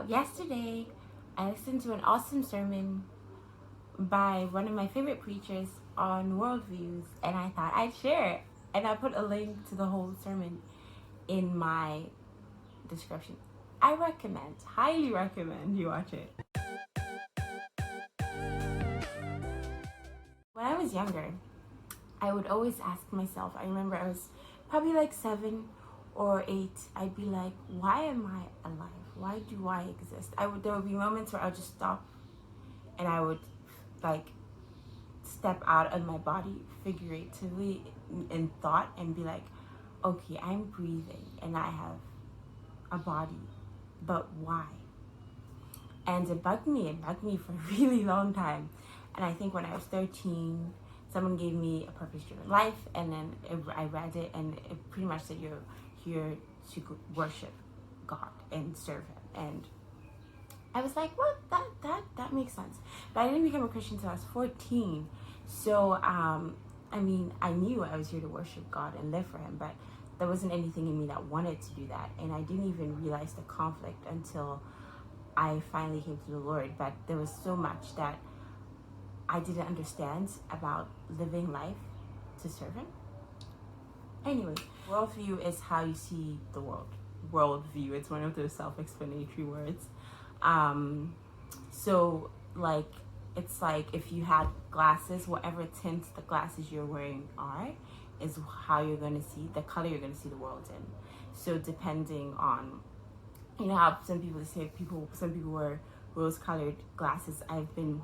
Yesterday I listened to an awesome sermon by one of my favorite preachers on worldviews, and I thought I'd share it. And I put a link to the whole sermon in my description. I highly recommend you watch it. When I was younger, I would always ask myself, I remember I was probably like 7 or 8, I'd be like, why am I alive? Why do I exist? There would be moments where I would just stop and I would like step out of my body figuratively in thought and be like, okay, I'm breathing and I have a body, but why? And it bugged me for a really long time. And I think when I was 13, someone gave me A Purpose-Driven Life, and then I read it, and it pretty much said you're here to worship God and serve Him. And I was like, what? That makes sense. But I didn't become a Christian until I was 14. So, I knew I was here to worship God and live for Him, but there wasn't anything in me that wanted to do that. And I didn't even realize the conflict until I finally came to the Lord. But there was so much that I didn't understand about living life to serve Him. Anyway, worldview is how you see the world. Worldview, it's one of those self-explanatory words. It's like if you had glasses, whatever tint the glasses you're wearing are, is how you're going to see, the color you're going to see the world in. So depending on, how some people say some people wear rose-colored glasses, I've been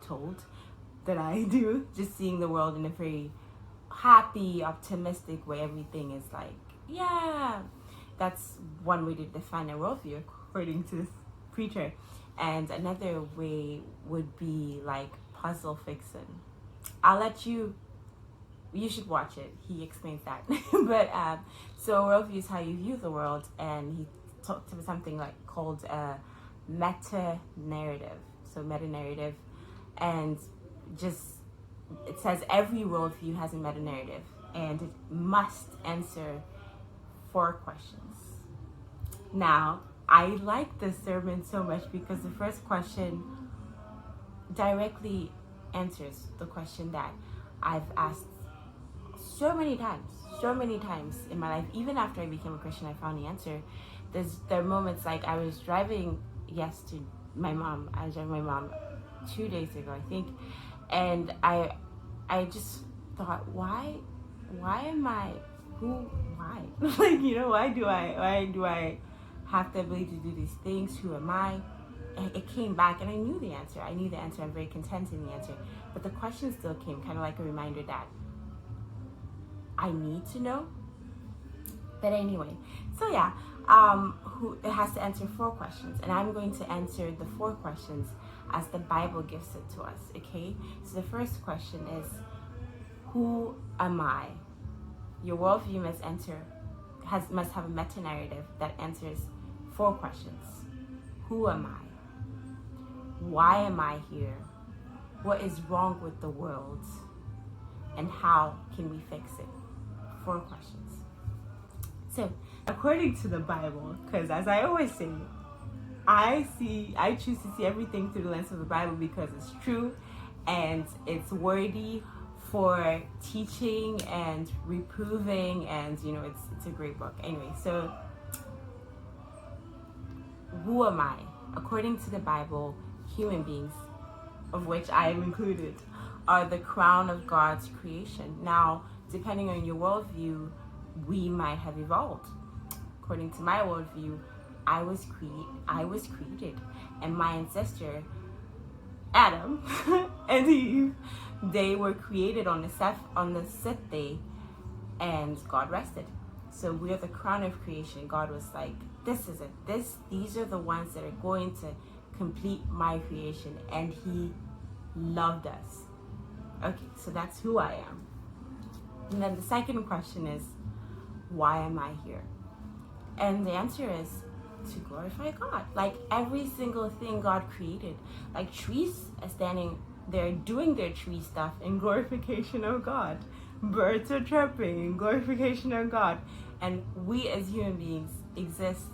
told that I do, just seeing the world in a very happy, optimistic way. Everything is like, yeah. That's one way to define a worldview, according to this preacher. And another way would be like puzzle fixing. You should watch it. He explains that. But so worldview is how you view the world, and he talked about something called a meta-narrative. So meta-narrative, and it says every worldview has a meta-narrative, and it must answer 4 questions. Now, I like this sermon so much because the first question directly answers the question that I've asked so many times in my life. Even after I became a Christian, I found the answer. There are moments like I was driving my mom 2 days ago, I think, and I just thought, why am I why why do I have the ability to do these things? Who am I? And it came back, and I knew the answer. I'm very content in the answer, but the question still came, kind of like a reminder that I need to know. But anyway, so yeah, it has to answer 4 questions, and I'm going to answer the 4 questions as the Bible gives it to us. Okay, so the first question is, who am I? Your worldview must have a meta-narrative that answers 4 questions. Who am I? Why am I here? What is wrong with the world? And how can we fix it? 4 questions. So, according to the Bible, because as I always say, I choose to see everything through the lens of the Bible because it's true and it's worthy for teaching and reproving, and it's a great book. Anyway, so who am I? According to the Bible, human beings, of which I am included, are the crown of God's creation. Now, depending on your worldview, we might have evolved. According to my worldview, I was created, and my ancestor Adam and Eve, they were created on the sixth day, and God rested. So we are the crown of creation. God was like, this is it. These are the ones that are going to complete my creation, and He loved us. Okay, so that's who I am. And then the second question is, why am I here? And the answer is to glorify God. Like every single thing God created, like trees are standing there doing their tree stuff in glorification of God. Birds are chirping in glorification of God. And we as human beings exist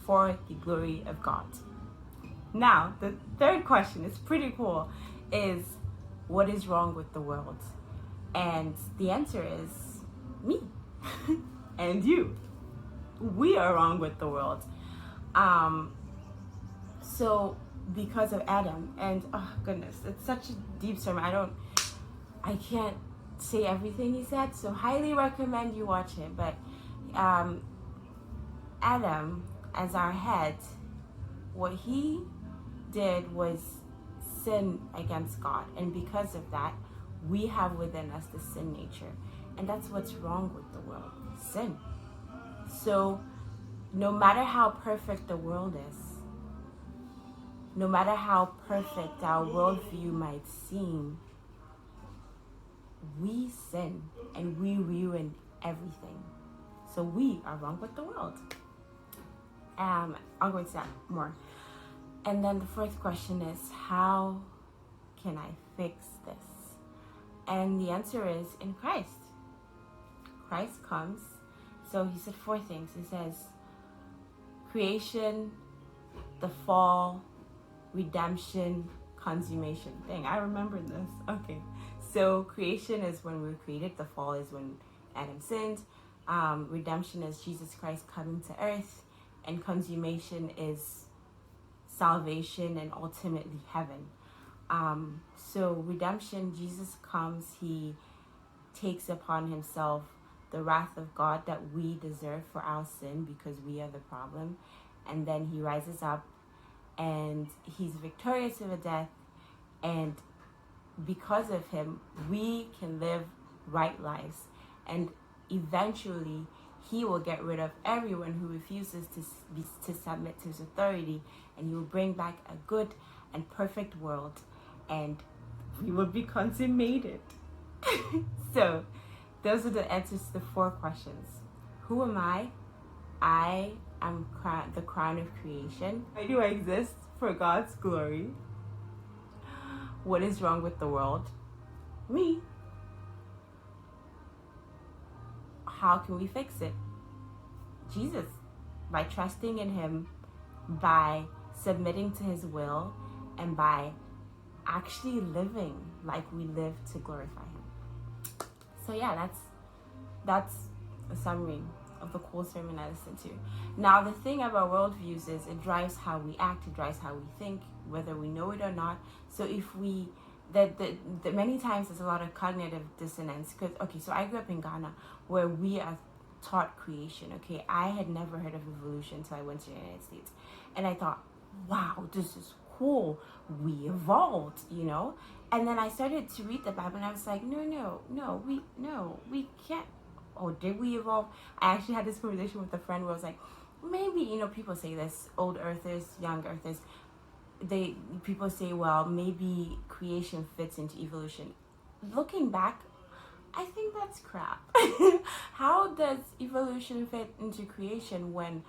for the glory of God. Now, the third question is pretty cool, is what is wrong with the world? And the answer is me and you. We are wrong with the world. So because of Adam, and oh goodness, it's such a deep sermon. I can't say everything he said, so highly recommend you watch it. But Adam, as our head, what he did was sin against God, and because of that, we have within us the sin nature, and that's what's wrong with the world, sin. So no matter how perfect the world is, no matter how perfect our worldview might seem, we sin and we ruin everything. So we are wrong with the world. I'm going to say more. And then the fourth question is, how can I fix this? And the answer is in Christ. Christ comes. So he said 4 things. He says creation, the fall, redemption, consummation. Dang, I remember this. Okay. So creation is when we were created. The fall is when Adam sinned. Redemption is Jesus Christ coming to earth. And consummation is salvation and ultimately heaven. So redemption, Jesus comes, he takes upon himself the wrath of God that we deserve for our sin because we are the problem. And then he rises up and he's victorious over death. And because of him, we can live right lives. And eventually, he will get rid of everyone who refuses to submit to his authority, and he will bring back a good and perfect world, and we will be consummated. So, those are the answers to the 4 questions. Who am I? I am the crown of creation. Why do I exist? For God's glory. What is wrong with the world? Me. How can we fix it? Jesus. By trusting in him, by submitting to his will, and by actually living like we live to glorify him. So yeah, that's a summary of the cool sermon I listened to. Now the thing about worldviews is it drives how we act, it drives how we think, whether we know it or not. So if we the many times there's a lot of cognitive dissonance. Because okay, so I grew up in Ghana where we are taught creation. Okay, I had never heard of evolution until I went to the United States, and I thought, wow, this is cool. We evolved, you know. And then I started to read the Bible, and I was like, no, we can't. Oh, did we evolve? I actually had this conversation with a friend where I was like, maybe, you know, people say this, old earthers, young earthers, people say, well, maybe creation fits into evolution. Looking back, I think that's crap. How does evolution fit into creation when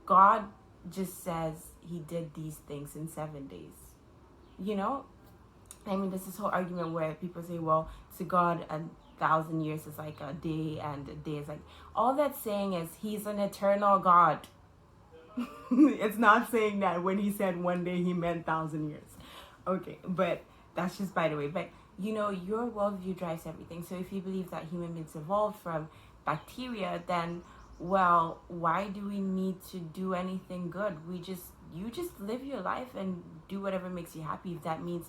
God just says he did these things in 7 days? You know? I mean, there's this whole argument where people say, well, to God, 1,000 years is like a day, and a day is like... All that's saying is he's an eternal God. It's not saying that when he said 1 day, he meant 1,000 years. Okay, but that's just by the way. But, you know, your worldview drives everything. So if you believe that human beings evolved from bacteria, then, well, why do we need to do anything good? You just live your life and do whatever makes you happy. If that means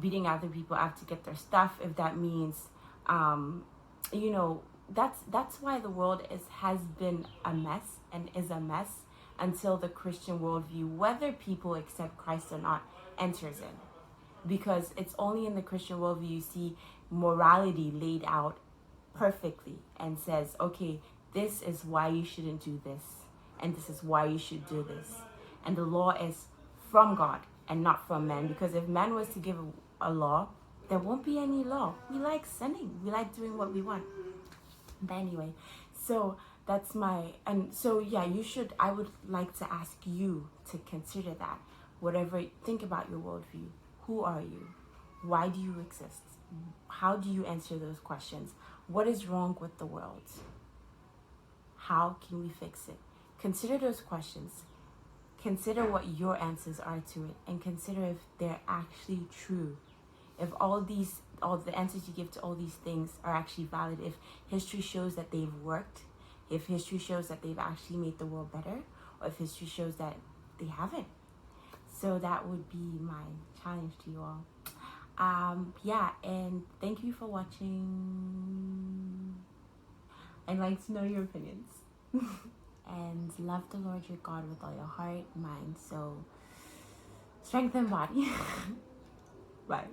beating other people up to get their stuff, if that means, you know, that's why the world has been a mess and is a mess until the Christian worldview, whether people accept Christ or not, enters in. Because it's only in the Christian worldview you see morality laid out perfectly and says, okay, this is why you shouldn't do this, and this is why you should do this. And the law is from God and not from man, because if man was to give a law, there won't be any law. We like sinning. We like doing what we want. But anyway, so that's yeah, I would like to ask you to consider that. Think about your worldview. Who are you? Why do you exist? How do you answer those questions? What is wrong with the world? How can we fix it? Consider those questions. consider what your answers are to it, and consider if they're actually true. If all the answers you give to all these things are actually valid, if history shows that they've worked, if history shows that they've actually made the world better, or if history shows that they haven't. So that would be my challenge to you all. Yeah, and thank you for watching. I'd like to know your opinions. And love the Lord your God with all your heart, mind, soul, strength, and body. Bye.